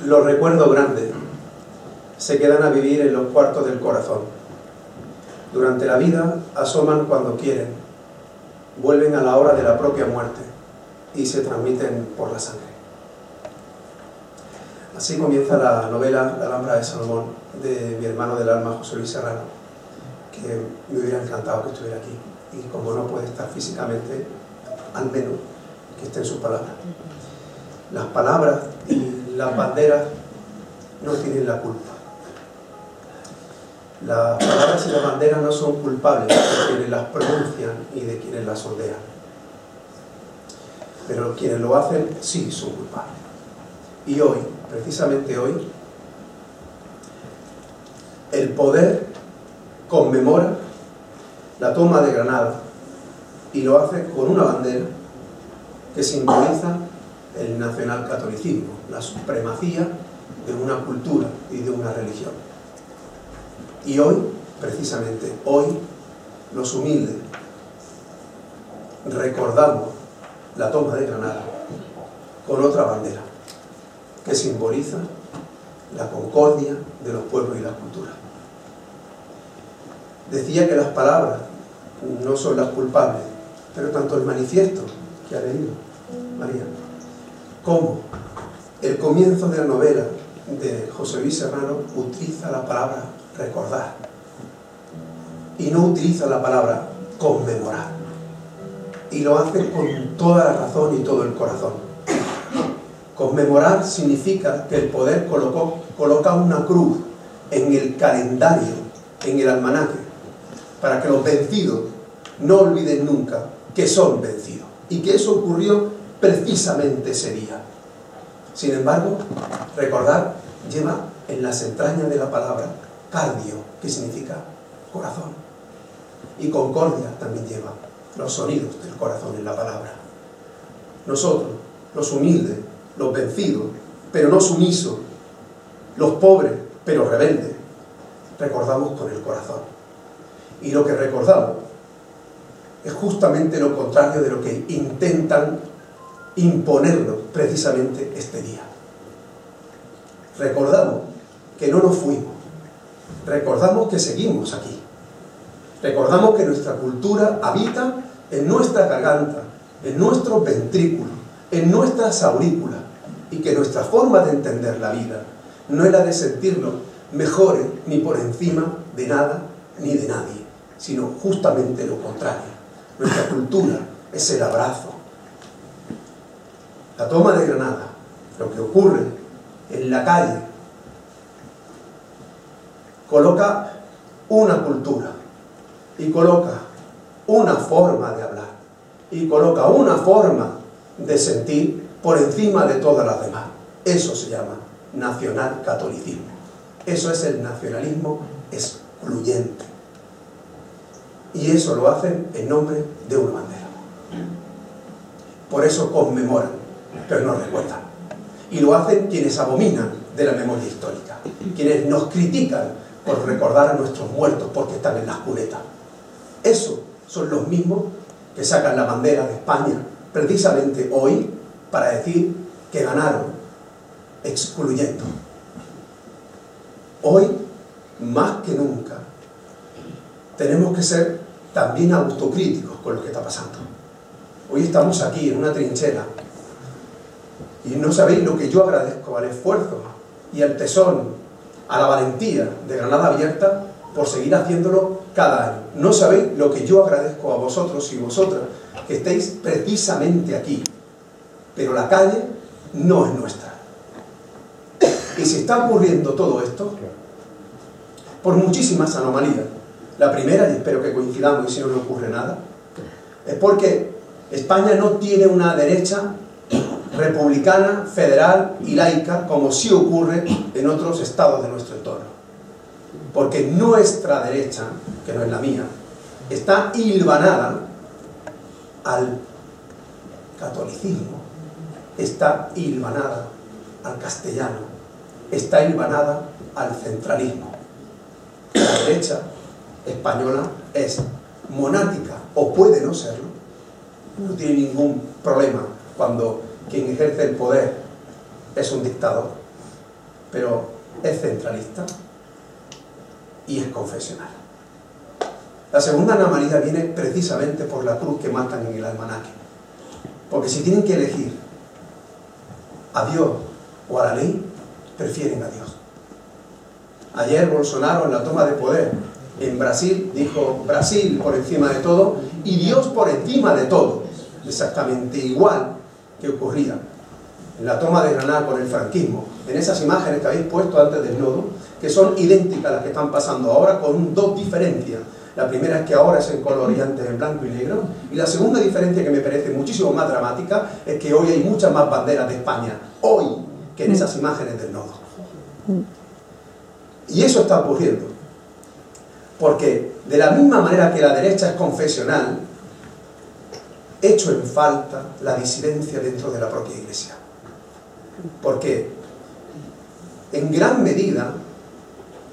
Los recuerdos grandes se quedan a vivir en los cuartos del corazón. Durante la vida asoman cuando quieren, vuelven a la hora de la propia muerte y se transmiten por la sangre. Así comienza la novela La Alhambra de Salomón, de mi hermano del alma, José Luis Serrano, que me hubiera encantado que estuviera aquí. Y como no puede estar físicamente, al menos que esté en sus palabras. Las palabras y las banderas no tienen la culpa. Las palabras y las banderas no son culpables de quienes las pronuncian y de quienes las sondean. Pero quienes lo hacen sí son culpables. Y hoy, precisamente hoy, el poder conmemora la toma de Granada y lo hace con una bandera que simboliza el nacionalcatolicismo, la supremacía de una cultura y de una religión. Y hoy, precisamente hoy, los humildes recordamos la toma de Granada con otra bandera que simboliza la concordia de los pueblos y las culturas. Decía que las palabras no son las culpables, pero tanto el manifiesto que ha leído María, como el comienzo de la novela de José Luis Serrano utiliza la palabra recordar y no utiliza la palabra conmemorar, y lo hace con toda la razón y todo el corazón. Conmemorar significa que el poder coloca una cruz en el calendario, en el almanaque, para que los vencidos no olviden nunca que son vencidos y que eso ocurrió precisamente ese día. Sin embargo, recordar lleva en las entrañas de la palabra cardio, que significa corazón, y concordia también lleva los sonidos del corazón en la palabra. Nosotros, los humildes, los vencidos, pero no sumisos, los pobres, pero rebeldes, recordamos con el corazón. Y lo que recordamos es justamente lo contrario de lo que intentan imponernos precisamente este día. Recordamos que no nos fuimos, recordamos que seguimos aquí, recordamos que nuestra cultura habita en nuestra garganta, en nuestros ventrículos, en nuestras aurículas, y que nuestra forma de entender la vida no era de sentirnos mejores ni por encima de nada ni de nadie, sino justamente lo contrario. Nuestra cultura es el abrazo. La toma de Granada, lo que ocurre en la calle, coloca una cultura y coloca una forma de hablar y coloca una forma de sentir por encima de todas las demás. Eso se llama nacionalcatolicismo. Eso es el nacionalismo excluyente. Y eso lo hacen en nombre de una bandera. Por eso conmemoran, pero no recuerdan. Y lo hacen quienes abominan de la memoria histórica, quienes nos critican por recordar a nuestros muertos porque están en las cunetas. Esos son los mismos que sacan la bandera de España precisamente hoy para decir que ganaron excluyendo. Hoy, más que nunca, tenemos que ser también autocríticos con lo que está pasando. Hoy estamos aquí en una trinchera y no sabéis lo que yo agradezco al esfuerzo y al tesón, a la valentía de Granada Abierta por seguir haciéndolo cada año. No sabéis lo que yo agradezco a vosotros y vosotras que estéis precisamente aquí, pero la calle no es nuestra. Y si está ocurriendo todo esto por muchísimas anomalías. La primera, y espero que coincidamos y si no me ocurre nada, es porque España no tiene una derecha republicana, federal y laica como sí ocurre en otros estados de nuestro entorno. Porque nuestra derecha, que no es la mía, está hilvanada al catolicismo, está hilvanada al castellano, está hilvanada al centralismo. La derecha española es monática, o puede no serlo, no tiene ningún problema cuando quien ejerce el poder es un dictador, pero es centralista y es confesional. La segunda Ana María viene precisamente por la cruz que matan en el almanaque. Porque si tienen que elegir a Dios o a la ley, prefieren a Dios. Ayer Bolsonaro, en la toma de poder en Brasil, dijo Brasil por encima de todo y Dios por encima de todo. Exactamente igual que ocurría en la toma de Granada con el franquismo, en esas imágenes que habéis puesto antes del nodo, que son idénticas a las que están pasando ahora, con dos diferencias. La primera es que ahora es en color y antes en blanco y negro, y la segunda diferencia, que me parece muchísimo más dramática, es que hoy hay muchas más banderas de España, hoy, que en esas imágenes del nodo. Y eso está ocurriendo, porque de la misma manera que la derecha es confesional, echo en falta la disidencia dentro de la propia Iglesia. Porque en gran medida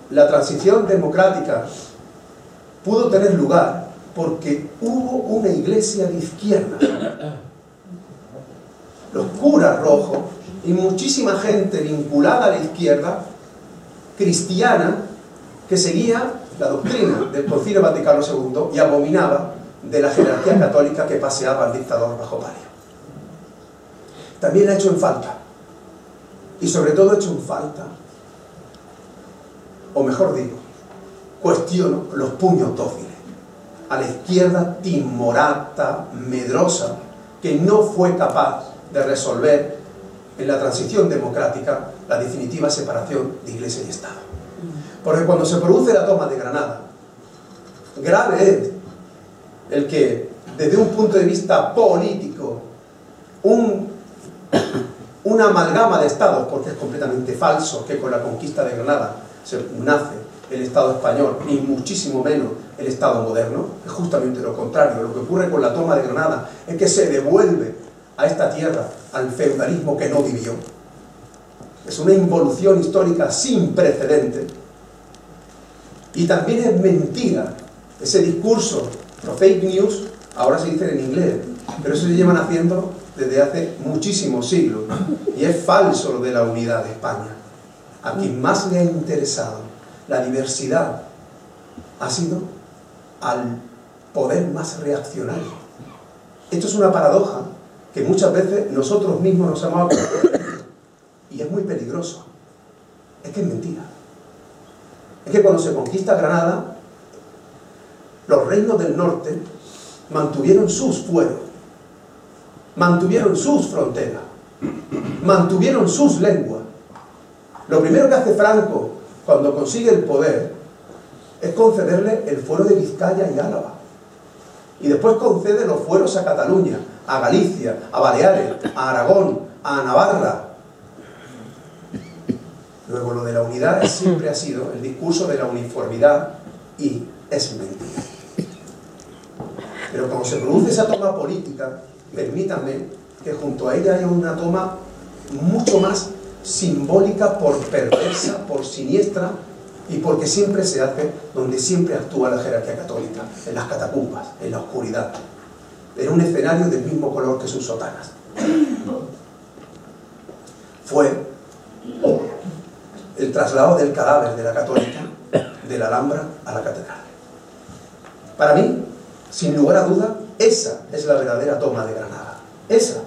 la transición democrática pudo tener lugar porque hubo una iglesia de izquierda. Los curas rojos y muchísima gente vinculada a la izquierda cristiana que seguía la doctrina del Concilio Vaticano II y abominaba de la jerarquía católica que paseaba al dictador bajo palio. También la he hecho en falta. Y sobre todo he hecho en falta, o mejor digo, cuestiono los puños dóciles a la izquierda timorata, medrosa, que no fue capaz de resolver en la transición democrática la definitiva separación de Iglesia y Estado. Porque cuando se produce la toma de Granada, grave es el que, desde un punto de vista político, una amalgama de estados, porque es completamente falso que con la conquista de Granada nace el Estado español, ni muchísimo menos el Estado moderno, es justamente lo contrario. Lo que ocurre con la toma de Granada es que se devuelve a esta tierra al feudalismo que no vivió. Es una involución histórica sin precedente. Y también es mentira ese discurso, los fake news, ahora se dicen en inglés, pero eso se llevan haciendo desde hace muchísimos siglos. Y es falso lo de la unidad de España. A quien más le ha interesado la diversidad ha sido al poder más reaccionario. Esto es una paradoja que muchas veces nosotros mismos nos hemos acordado, y es muy peligroso. Es que es mentira. Es que cuando se conquista Granada, los reinos del norte mantuvieron sus fueros, mantuvieron sus fronteras, mantuvieron sus lenguas. Lo primero que hace Franco cuando consigue el poder es concederle el fuero de Vizcaya y Álava. Y después concede los fueros a Cataluña, a Galicia, a Baleares, a Aragón, a Navarra. Luego lo de la unidad siempre ha sido el discurso de la uniformidad y es mentira. Pero cuando se produce esa toma política, permítanme que junto a ella haya una toma mucho más simbólica, por perversa, por siniestra, y porque siempre se hace donde siempre actúa la jerarquía católica, en las catacumbas, en la oscuridad, en un escenario del mismo color que sus sotanas. Fue el traslado del cadáver de la católica de la Alhambra a la catedral. Para mí, sin lugar a duda, esa es la verdadera toma de Granada. Esa.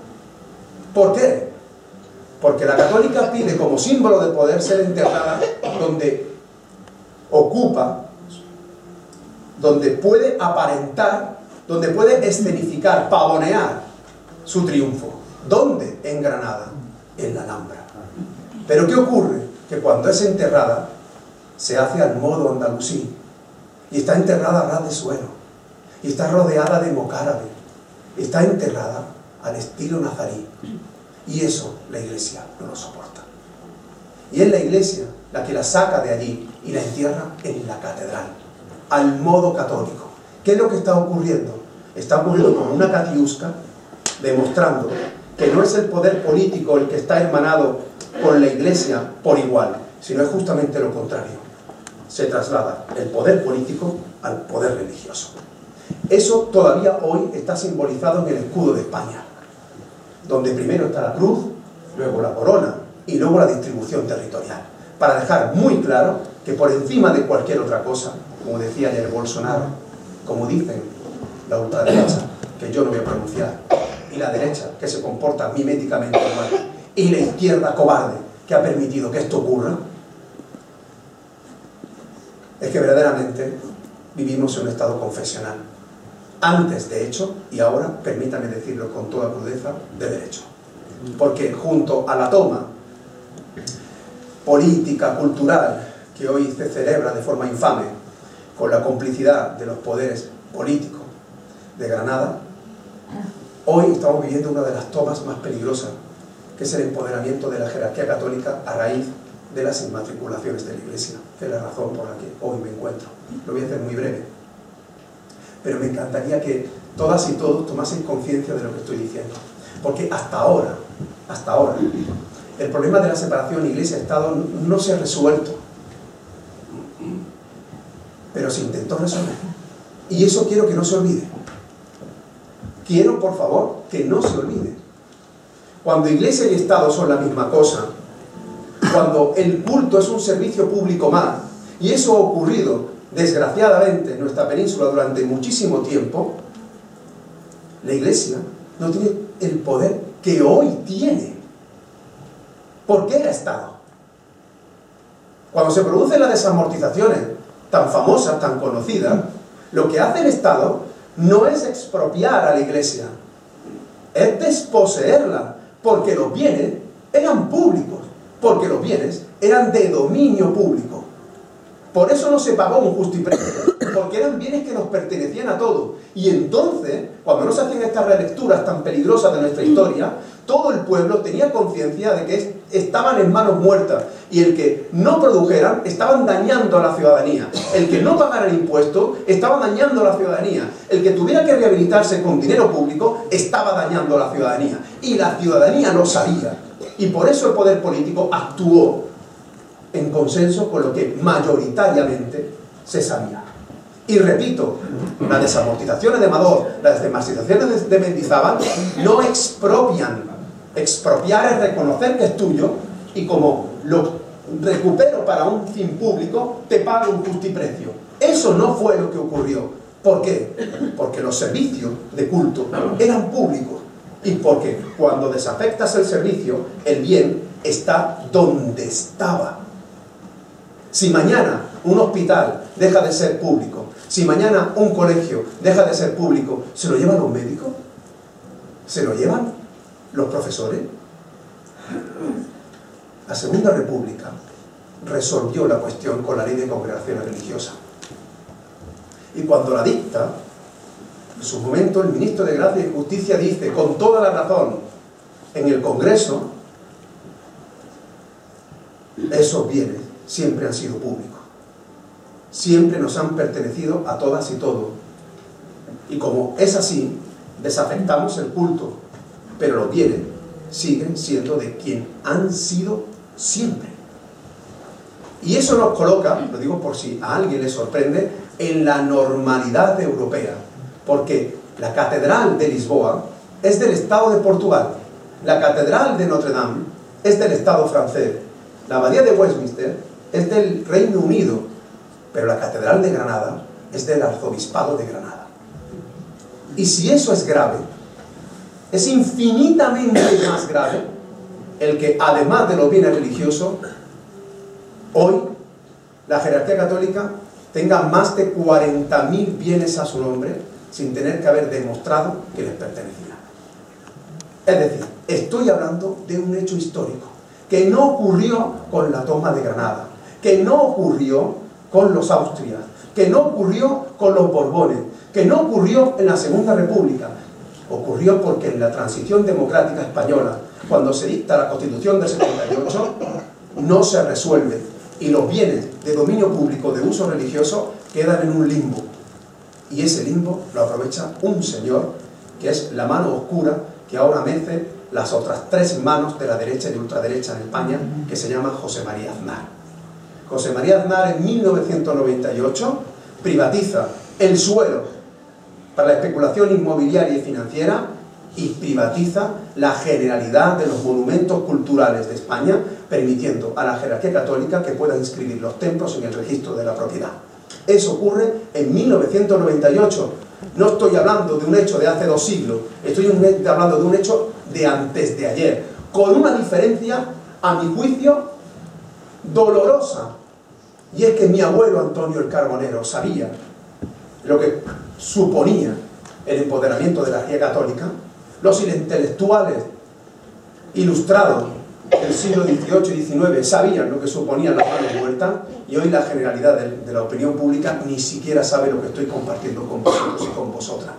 ¿Por qué? Porque la católica pide como símbolo de poder ser enterrada donde ocupa, donde puede aparentar, donde puede escenificar, pavonear su triunfo. ¿Dónde? En Granada, en la Alhambra. Pero ¿qué ocurre? Que cuando es enterrada, se hace al modo andalusí, y está enterrada a ras de suelo, y está rodeada de mozárabe, está enterrada al estilo nazarí. Y eso la Iglesia no lo soporta. Y es la Iglesia la que la saca de allí y la entierra en la catedral, al modo católico. ¿Qué es lo que está ocurriendo? Está ocurriendo con una catiusca, demostrando que no es el poder político el que está hermanado con la Iglesia por igual, sino es justamente lo contrario. Se traslada el poder político al poder religioso. Eso todavía hoy está simbolizado en el escudo de España, donde primero está la cruz, luego la corona y luego la distribución territorial. para dejar muy claro que por encima de cualquier otra cosa, como decía ayer Bolsonaro, como dicen la ultraderecha, que yo no voy a pronunciar, y la derecha, que se comporta miméticamente igual, y la izquierda cobarde, que ha permitido que esto ocurra, es que verdaderamente vivimos en un estado confesional. Antes, de hecho, y ahora, permítame decirlo con toda crudeza, de derecho. Porque junto a la toma política, cultural, que hoy se celebra de forma infame, con la complicidad de los poderes políticos de Granada, hoy estamos viviendo una de las tomas más peligrosas, que es el empoderamiento de la jerarquía católica a raíz de las inmatriculaciones de la Iglesia, que es la razón por la que hoy me encuentro. Lo voy a hacer muy breve, pero me encantaría que todas y todos tomasen conciencia de lo que estoy diciendo, porque hasta ahora, el problema de la separación Iglesia-Estado no se ha resuelto, pero se intentó resolver, y eso quiero que no se olvide. Quiero, por favor, que no se olvide. Cuando Iglesia y Estado son la misma cosa, cuando el culto es un servicio público más, y eso ha ocurrido, desgraciadamente, en nuestra península durante muchísimo tiempo, la Iglesia no tiene el poder que hoy tiene. ¿Por qué ha estado? Cuando se producen las desamortizaciones tan famosas, tan conocidas, lo que hace el Estado no es expropiar a la Iglesia, es desposeerla, porque los bienes eran públicos, porque los bienes eran de dominio público. Por eso no se pagó un justiprecio, porque eran bienes que nos pertenecían a todos. Y entonces, cuando no se hacían estas relecturas tan peligrosas de nuestra historia, todo el pueblo tenía conciencia de que estaban en manos muertas, y el que no produjeran estaban dañando a la ciudadanía. El que no pagara el impuesto estaba dañando a la ciudadanía. El que tuviera que rehabilitarse con dinero público estaba dañando a la ciudadanía. Y la ciudadanía lo sabía. Y por eso el poder político actuó en consenso con lo que mayoritariamente se sabía. Y repito, las desamortizaciones de Amador, las desamortizaciones de Mendizábal no expropian. Expropiar es reconocer que es tuyo, y como lo recupero para un fin público, te pago un justiprecio. Eso no fue lo que ocurrió. ¿Por qué? Porque los servicios de culto eran públicos, y porque cuando desafectas el servicio, el bien está donde estaba. Si mañana un hospital deja de ser público, si mañana un colegio deja de ser público, ¿se lo llevan los médicos? ¿Se lo llevan los profesores? La Segunda República resolvió la cuestión con la Ley de Congregaciones Religiosas. Y cuando la dicta, en su momento el ministro de Gracia y Justicia dice, con toda la razón, en el Congreso, esos bienes siempre han sido públicos. Siempre nos han pertenecido a todas y todos. Y como es así, desafectamos el culto, pero los bienes siguen siendo de quien han sido siempre. Y eso nos coloca, lo digo por si a alguien le sorprende, en la normalidad europea. Porque la Catedral de Lisboa es del Estado de Portugal, la Catedral de Notre Dame es del Estado francés, la Abadía de Westminster es del Reino Unido, pero la Catedral de Granada es del Arzobispado de Granada. Y si eso es grave, es infinitamente más grave el que, además de los bienes religiosos, hoy la jerarquía católica tenga más de 40.000 bienes a su nombre sin tener que haber demostrado que les pertenecían. Es decir, estoy hablando de un hecho histórico que no ocurrió con la toma de Granada, que no ocurrió con los Austrias, que no ocurrió con los Borbones, que no ocurrió en la Segunda República. Ocurrió porque en la transición democrática española, cuando se dicta la Constitución del 78, no se resuelve, y los bienes de dominio público de uso religioso quedan en un limbo. Y ese limbo lo aprovecha un señor que es la mano oscura que ahora mece las otras tres manos de la derecha y de ultraderecha en España, que se llama José María Aznar. José María Aznar en 1998 privatiza el suelo para la especulación inmobiliaria y financiera y privatiza la generalidad de los monumentos culturales de España, permitiendo a la jerarquía católica que pueda inscribir los templos en el registro de la propiedad. Eso ocurre en 1998. No estoy hablando de un hecho de hace 2 siglos, estoy hablando de un hecho de antes de ayer, con una diferencia, a mi juicio, dolorosa. Y es que mi abuelo Antonio el Carbonero sabía lo que suponía el empoderamiento de la jerarquía católica. Los intelectuales ilustrados del siglo XVIII y XIX sabían lo que suponían las manos muertas, y hoy la generalidad de la opinión pública ni siquiera sabe lo que estoy compartiendo con vosotros y con vosotras.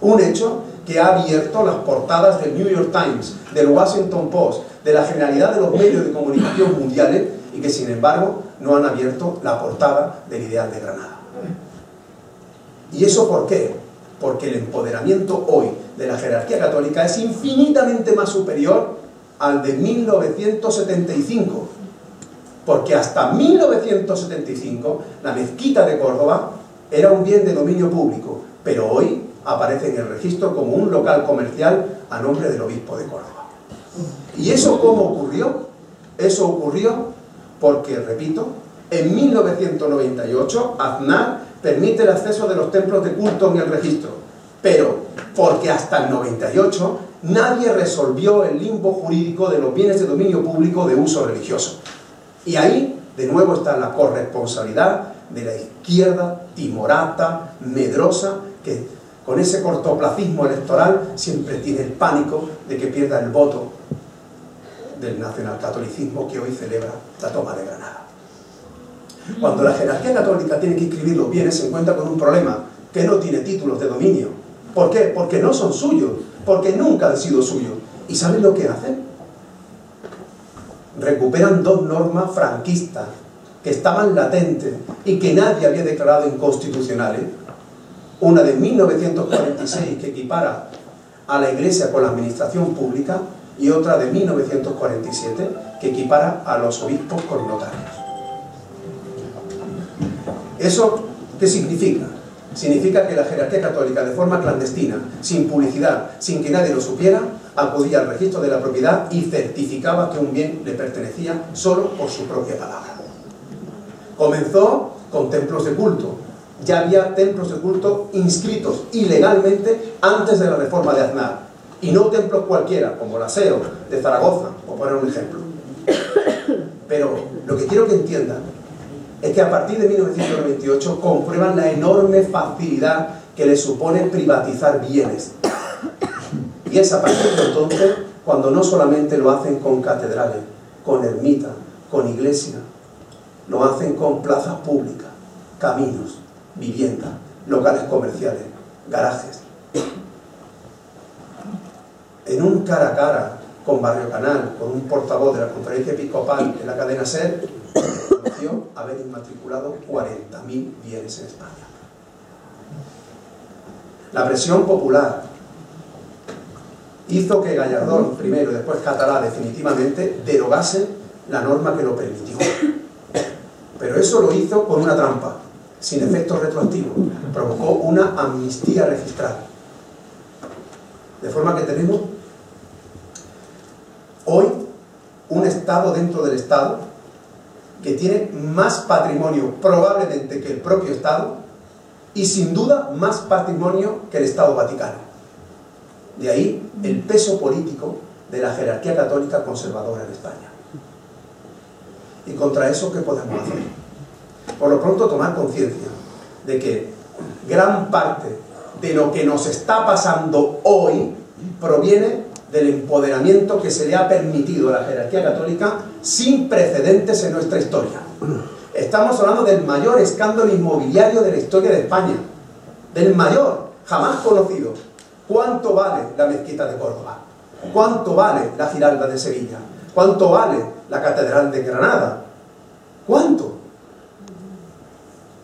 Un hecho que ha abierto las portadas del New York Times, del Washington Post, de la generalidad de los medios de comunicación mundiales, y que sin embargo no han abierto la portada del Ideal de Granada. ¿Y eso por qué? Porque el empoderamiento hoy de la jerarquía católica es infinitamente más superior al de 1975. Porque hasta 1975 la mezquita de Córdoba era un bien de dominio público, pero hoy aparece en el registro como un local comercial a nombre del obispo de Córdoba. ¿Y eso cómo ocurrió? Eso ocurrió porque, repito, en 1998 Aznar permite el acceso de los templos de culto en el registro, pero porque hasta el 98 nadie resolvió el limbo jurídico de los bienes de dominio público de uso religioso. Y ahí, de nuevo, está la corresponsabilidad de la izquierda timorata, medrosa, que con ese cortoplacismo electoral siempre tiene el pánico de que pierda el voto del nacionalcatolicismo que hoy celebra la toma de Granada. Cuando la jerarquía católica tiene que inscribir los bienes, se encuentra con un problema, que no tiene títulos de dominio. ¿Por qué? Porque no son suyos, porque nunca han sido suyos. ¿Y saben lo que hacen? Recuperan 2 normas franquistas que estaban latentes y que nadie había declarado inconstitucionales. Una de 1946 que equipara a la Iglesia con la administración pública, y otra de 1947 que equipara a los obispos con notarios. ¿Eso qué significa? Significa que la jerarquía católica, de forma clandestina, sin publicidad, sin que nadie lo supiera, acudía al registro de la propiedad y certificaba que un bien le pertenecía solo por su propia palabra. Comenzó con templos de culto. Ya había templos de culto inscritos ilegalmente antes de la reforma de Aznar. Y no templos cualquiera, como la SEO de Zaragoza, por poner un ejemplo. Pero lo que quiero que entiendan es que a partir de 1998 comprueban la enorme facilidad que les supone privatizar bienes. Y es a partir de entonces cuando no solamente lo hacen con catedrales, con ermitas, con iglesias, lo hacen con plazas públicas, caminos, viviendas, locales comerciales, garajes. En un cara a cara con Barrio Canal, con un portavoz de la Conferencia Episcopal en la cadena SER, anunció haber inmatriculado 40.000 bienes en España. La presión popular hizo que Gallardón, primero y después Catalá, definitivamente derogase la norma que lo permitió. Pero eso lo hizo con una trampa, sin efectos retroactivos. Provocó una amnistía registral. De forma que tenemos hoy un Estado dentro del Estado que tiene más patrimonio probablemente que el propio Estado y sin duda más patrimonio que el Estado Vaticano. De ahí el peso político de la jerarquía católica conservadora en España. ¿Y contra eso qué podemos hacer? Por lo pronto tomar conciencia de que gran parte de lo que nos está pasando hoy proviene del empoderamiento que se le ha permitido a la jerarquía católica sin precedentes en nuestra historia. Estamos hablando del mayor escándalo inmobiliario de la historia de España, del mayor, jamás conocido. ¿Cuánto vale la mezquita de Córdoba? ¿Cuánto vale la Giralda de Sevilla? ¿Cuánto vale la Catedral de Granada? ¿Cuánto?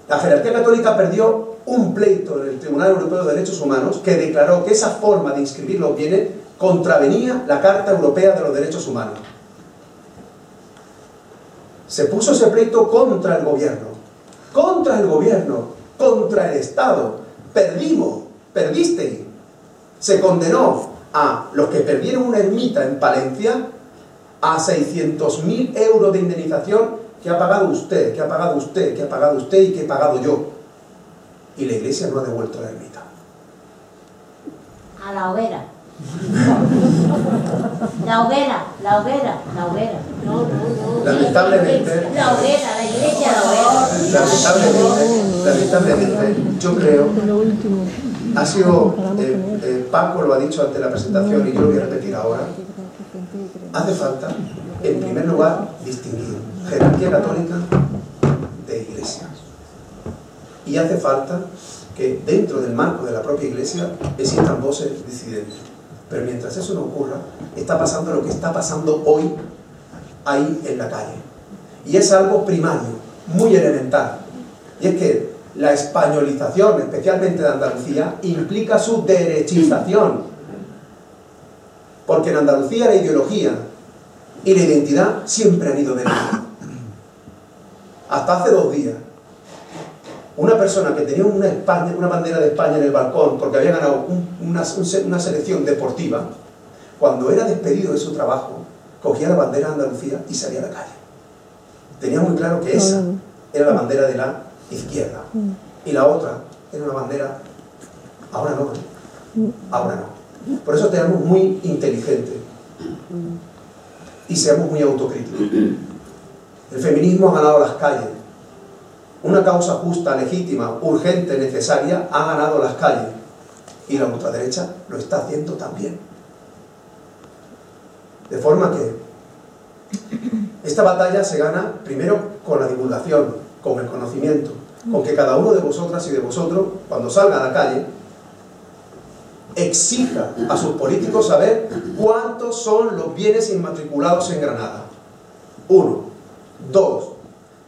La jerarquía católica perdió un pleito en el Tribunal Europeo de Derechos Humanos que declaró que esa forma de inscribir los bienes contravenía la Carta Europea de los Derechos Humanos. Se puso ese pleito contra el gobierno, contra el Estado. Perdimos, perdisteis. Se condenó a los que perdieron una ermita en Palencia a 600.000 euros de indemnización que ha pagado usted, que ha pagado usted, que ha pagado usted y que he pagado yo. Y la Iglesia no ha devuelto la ermita. A la hoguera. La hoguera, la hoguera, la hoguera. No, no, no. Lamentablemente, la hoguera, la iglesia, la hoguera. Lamentablemente, yo creo, ha sido, Paco lo ha dicho ante la presentación y yo lo voy a repetir ahora, hace falta, en primer lugar, distinguir jerarquía católica de iglesia. Y hace falta que dentro del marco de la propia Iglesia existan voces disidentes. Pero mientras eso no ocurra, está pasando lo que está pasando hoy ahí en la calle. Y es algo primario, muy elemental. Y es que la españolización, especialmente de Andalucía, implica su derechización. Porque en Andalucía la ideología y la identidad siempre han ido de la mano. Hasta hace 2 días, una persona que tenía una bandera de España en el balcón porque había ganado una selección deportiva, cuando era despedido de su trabajo, cogía la bandera de Andalucía y salía a la calle. Tenía muy claro que esa era la bandera de la izquierda y la otra era una bandera, ahora no, ahora no. Por eso seamos muy inteligentes y seamos muy autocríticos. El feminismo ha ganado las calles. Una causa justa, legítima, urgente, necesaria, ha ganado las calles. Y la ultraderecha lo está haciendo también. De forma que esta batalla se gana primero con la divulgación, con el conocimiento, con que cada uno de vosotras y de vosotros, cuando salga a la calle, exija a sus políticos saber cuántos son los bienes inmatriculados en Granada. 1. 2.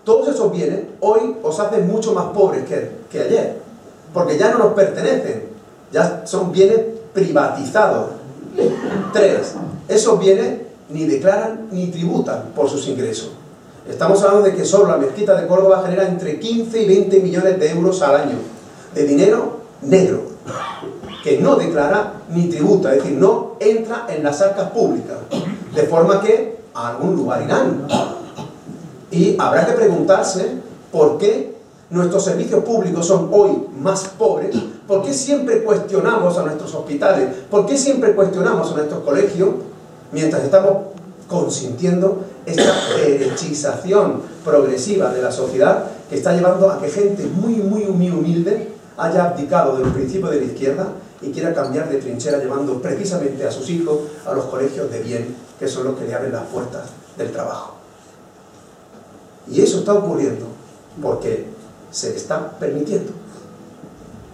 Todos esos bienes hoy os hacen mucho más pobres que ayer, porque ya no nos pertenecen, ya son bienes privatizados. 3. Esos bienes ni declaran ni tributan por sus ingresos. Estamos hablando de que solo la mezquita de Córdoba genera entre 15 y 20 millones de euros al año de dinero negro, que no declara ni tributa, es decir, no entra en las arcas públicas, de forma que a algún lugar irán. Y habrá que preguntarse por qué nuestros servicios públicos son hoy más pobres, por qué siempre cuestionamos a nuestros hospitales, por qué siempre cuestionamos a nuestros colegios, mientras estamos consintiendo esta derechización progresiva de la sociedad que está llevando a que gente muy humilde haya abdicado de los principios de la izquierda y quiera cambiar de trinchera llevando precisamente a sus hijos a los colegios de bien, que son los que le abren las puertas del trabajo. Y eso está ocurriendo porque se está permitiendo.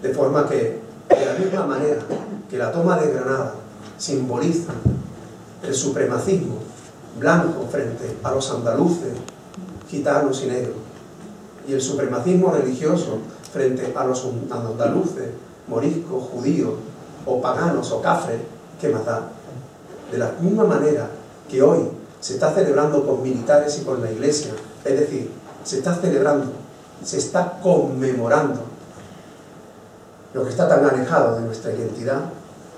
De forma que, de la misma manera que la toma de Granada simboliza el supremacismo blanco frente a los andaluces, gitanos y negros, y el supremacismo religioso frente a los andaluces, moriscos, judíos, o paganos, o cafres, ¿qué más da? De la misma manera que hoy se está celebrando con militares y con la Iglesia, es decir, se está celebrando, se está conmemorando lo que está tan alejado de nuestra identidad.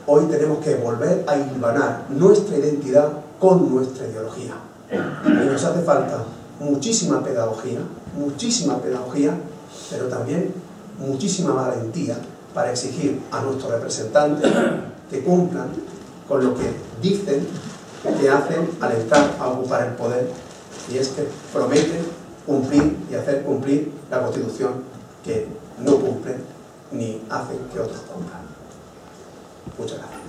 Hoy tenemos que volver a hilvanar nuestra identidad con nuestra ideología. Y nos hace falta muchísima pedagogía, pero también muchísima valentía para exigir a nuestros representantes que cumplan con lo que dicen que hacen al entrar a ocupar el poder, y es que prometen cumplir y hacer cumplir la Constitución que no cumplen ni hacen que otros cumplan. Muchas gracias.